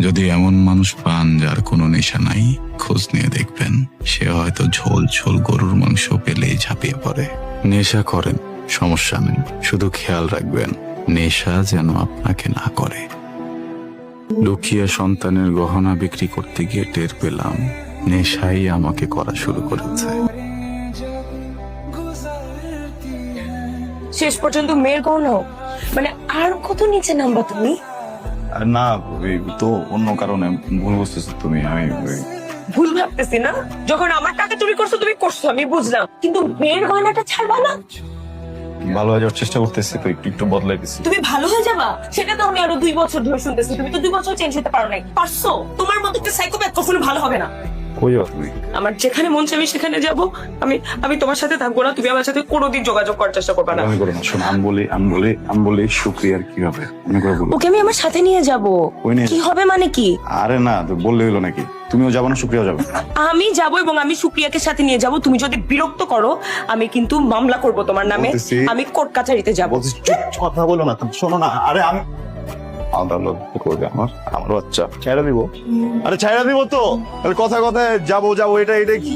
যদি এমন মানুষ পান যার কোনো নেশা নাই, খোঁজ নিয়ে দেখবেন সে হয়তো ঝোল ঝোল গরুর মাংস পেলেই ঝাঁপিয়ে পড়ে। নেশা করেন, সমস্যা নেই, শুধু খেয়াল রাখবেন নেশা যেন আপনাকে না করে। লুকিয়ে সন্তানের গহনা বিক্রি করতে গিয়ে টের পেলাম নেশাই আমাকে করা শুরু করেছে। শেষ পর্যন্ত মেয়ের গহনা, মানে আর কত নিচে নামবা তুমি? না, তো অন্য কারণে ভুল বুঝতেছো তুমি। আমি ভুল ভাবতেছি না, যখন আমার টাকা চুরি করছো তুমি করছো আমি বুঝলাম, কিন্তু মেয়ের গহনাটা ছাড়বা না। ভালো হয়ে যাওয়ার চেষ্টা করতেছি, তো একটু একটু বদলাই দিচ্ছি। তুমি ভালো হয়ে যাবা সেটা তো আমি আরো 2 বছর ধরে শুনতেছি, তুমি তো 2 বছর চেঞ্জ হতে পারো নাই। পারছো? তোমার মতো একটা সাইকোপ্যাথ কখনো ভালো হবে না। কই যাও তুমি? আমার যেখানে মন চাই আমি সেখানে যাব। আমি তোমার সাথে থাকবো না, তুমি আমার সাথে কোনোদিন যোগাযোগ করার চেষ্টা করবে না। আমি করো না, শোনো, আমি বলি শুক্রিয়ার কি হবে, আমি করে বলবো। ওকে আমি আমার সাথে নিয়ে যাব। কই নিয়ে কি হবে মানে কি? আরে না, তো বললে হইলো নাকি? তুমিও যাবো না, শুক্রিয়াও যাবে না? আমি যাব এবং আমি সুপ্রিয়াকে সাথে নিয়ে যাব। তুমি যদি বিরক্ত করো আমি কিন্তু মামলা করব তোমার নামে। বলতেছি। আমি কোর্ট কাছারিতে যাব। বলছি চুপ, কথা বলো না, তুমি শোনো না। আরে আমি আদালত করবে আমার বাচ্চা ছাইড়া দিব। আরে ছাইড়া দিব তো, কথা কথায় যাবো যাবো, এটা কি